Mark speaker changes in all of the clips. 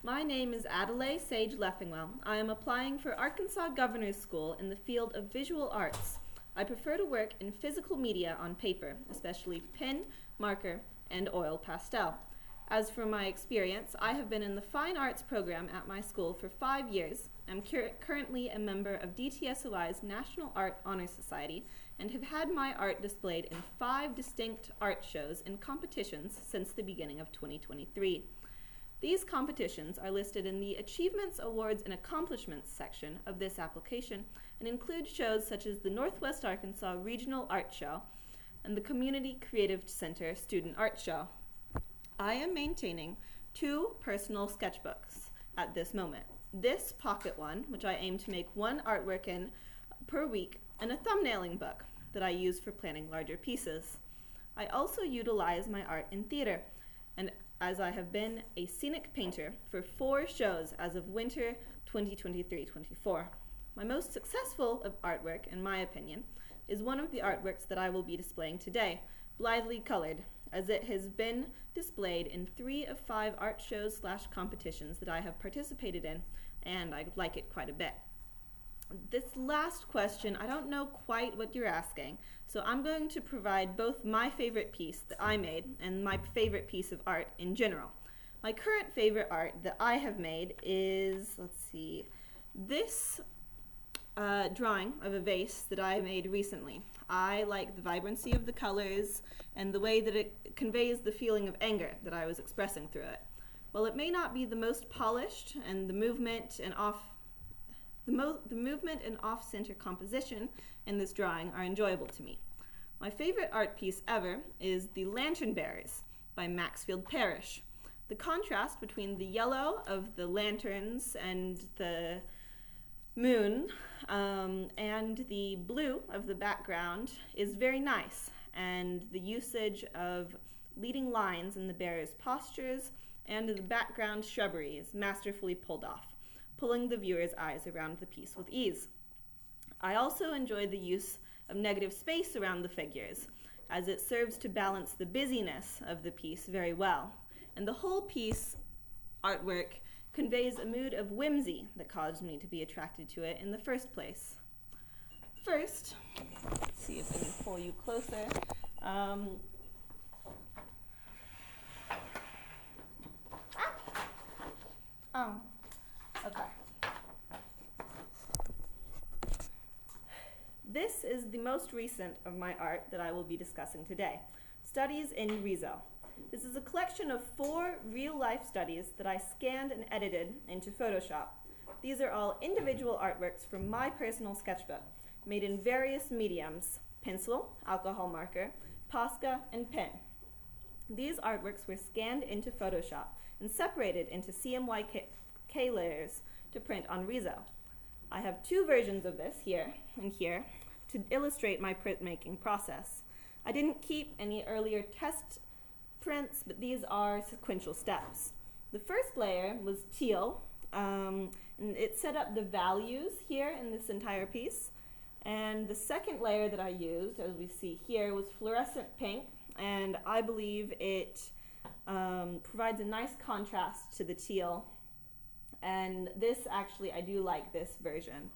Speaker 1: My name is Adaleigh Sage Leffingwell. I am applying for Arkansas Governor's School in the field of visual arts. I prefer to work in physical media on paper, especially pen, marker, and oil pastel. As for my experience, I have been in the Fine Arts program at my school for 5 years. I'm currently a member of DTSOI's National Art Honor Society and have had my art displayed in 5 distinct art shows and competitions since the beginning of 2023. These competitions are listed in the Achievements, Awards, and Accomplishments section of this application and include shows such as the Northwest Arkansas Regional Art Show and the Community Creative Center Student Art Show. I am maintaining 2 personal sketchbooks at this moment. This pocket one, which I aim to make 1 artwork in per week, and a thumbnailing book that I use for planning larger pieces. I also utilize my art in theater, and as I have been a scenic painter for 4 shows as of winter 2023-24. My most successful artwork, in my opinion, is one of the artworks that I will be displaying today, Blithely Colored, as it has been displayed in 3 of 5 art shows / competitions that I have participated in, and I like it quite a bit. This last question, I don't know quite what you're asking, so I'm going to provide both my favorite piece that I made and my favorite piece of art in general. My current favorite art that I have made is, this drawing of a vase that I made recently. I like the vibrancy of the colors and the way that it conveys the feeling of anger that I was expressing through it. While it may not be the most polished and the movement and off-center composition in this drawing are enjoyable to me. My favorite art piece ever is The Lantern Bearers by Maxfield Parrish. The contrast between the yellow of the lanterns and the moon and the blue of the background is very nice, and the usage of leading lines in the bearers' postures and the background shrubbery is masterfully pulled off, pulling the viewer's eyes around the piece with ease. I also enjoy the use of negative space around the figures, as it serves to balance the busyness of the piece very well. And the whole piece artwork conveys a mood of whimsy that caused me to be attracted to it in the first place. First, let's see if I can pull you closer. Okay. This is the most recent of my art that I will be discussing today, Studies in Rezo. This is a collection of 4 real-life studies that I scanned and edited into Photoshop. These are all individual artworks from my personal sketchbook, made in various mediums: pencil, alcohol marker, Posca, and pen. These artworks were scanned into Photoshop and separated into CMYK layers to print on Rezo. I have 2 versions of this here and here to illustrate my printmaking process. I didn't keep any earlier test prints, but these are sequential steps. The first layer was teal, and it set up the values here in this entire piece. And the second layer that I used, as we see here, was fluorescent pink, and I believe it provides a nice contrast to the teal. And this actually, I do like this version.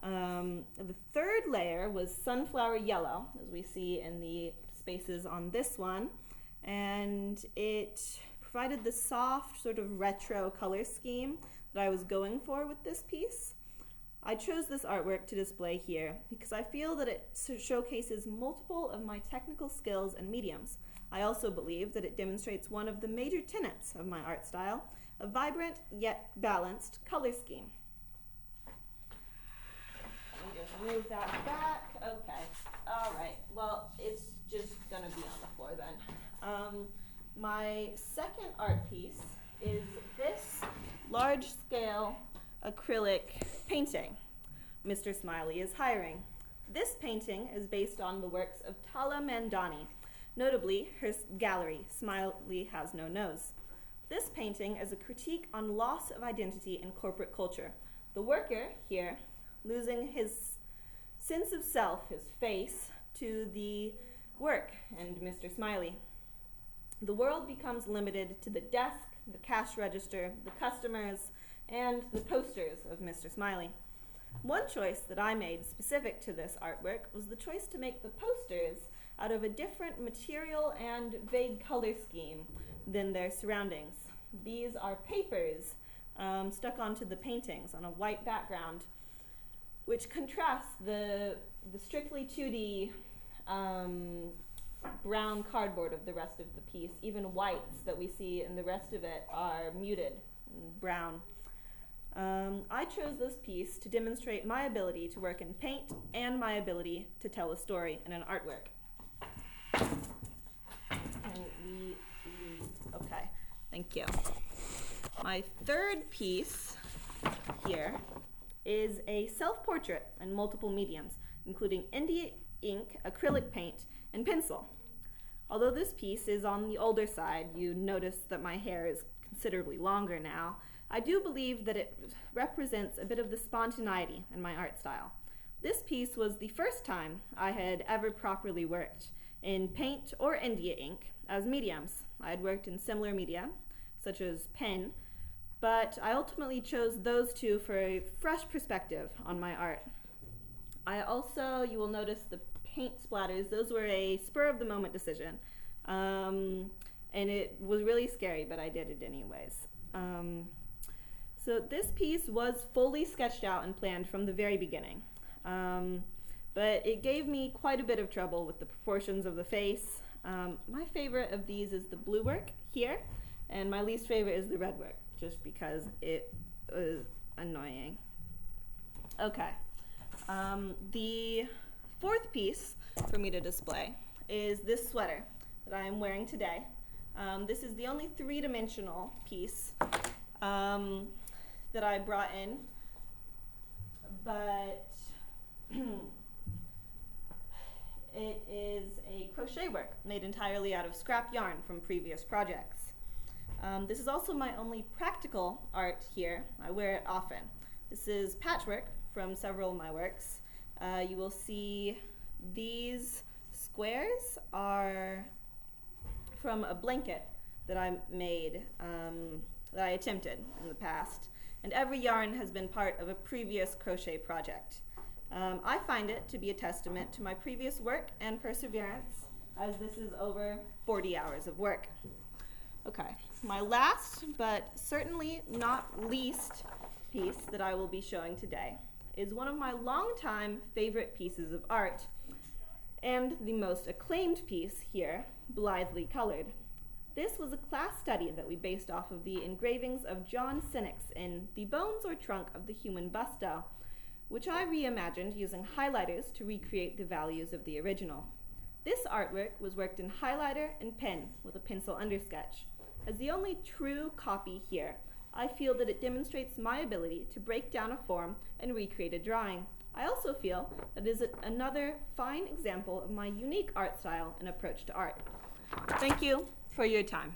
Speaker 1: The third layer was sunflower yellow, as we see in the spaces on this one, and it provided the soft sort of retro color scheme that I was going for with this piece. I chose this artwork to display here because I feel that it showcases multiple of my technical skills and mediums. I also believe that it demonstrates one of the major tenets of my art style, a vibrant yet balanced color scheme. Let me just move that back. Okay. All right. Well, it's just going to be on the floor then. My second art piece is this large-scale acrylic painting, Mr. Smiley is Hiring. This painting is based on the works of Tala Mandani, notably her gallery, Smiley Has No Nose. This painting is a critique on loss of identity in corporate culture. The worker here losing his sense of self, his face, to the work and Mr. Smiley. the world becomes limited to the desk, the cash register, the customers, and the posters of Mr. Smiley. One choice that I made specific to this artwork was the choice to make the posters out of a different material and vague color scheme than their surroundings. These are papers stuck onto the paintings on a white background, which contrasts the strictly 2D brown cardboard of the rest of the piece. Even whites that we see in the rest of it are muted brown. I chose this piece to demonstrate my ability to work in paint and my ability to tell a story in an artwork. Okay, thank you. My third piece here is a self-portrait in multiple mediums, including India ink, acrylic paint, and pencil. Although this piece is on the older side, you notice that my hair is considerably longer now, I do believe that it represents a bit of the spontaneity in my art style. This piece was the first time I had ever properly worked in paint or India ink as mediums. I had worked in similar media, such as pen, but I ultimately chose those two for a fresh perspective on my art. I also, you will notice the paint splatters, those were a spur-of-the-moment decision. And it was really scary, but I did it anyways. So this piece was fully sketched out and planned from the very beginning. But it gave me quite a bit of trouble with the proportions of the face. My favorite of these is the blue work here, and my least favorite is the red work, just because it was annoying. Okay. The fourth piece for me to display is this sweater that I am wearing today. This is the only three-dimensional piece that I brought in, but it is a crochet work made entirely out of scrap yarn from previous projects. This is also my only practical art here. I wear it often. This is patchwork from several of my works. You will see these squares are from a blanket that I made, that I attempted in the past. And every yarn has been part of a previous crochet project. I find it to be a testament to my previous work and perseverance, as this is over 40 hours of work. Okay, my last, but certainly not least piece that I will be showing today is one of my longtime favorite pieces of art, and the most acclaimed piece here, Blithely Colored. This was a class study that we based off of the engravings of John Sinnock's in The Bones or Trunk of the Human Busto, which I reimagined using highlighters to recreate the values of the original. This artwork was worked in highlighter and pen with a pencil undersketch. As the only true copy here, I feel that it demonstrates my ability to break down a form and recreate a drawing. I also feel that it is another fine example of my unique art style and approach to art. Thank you for your time.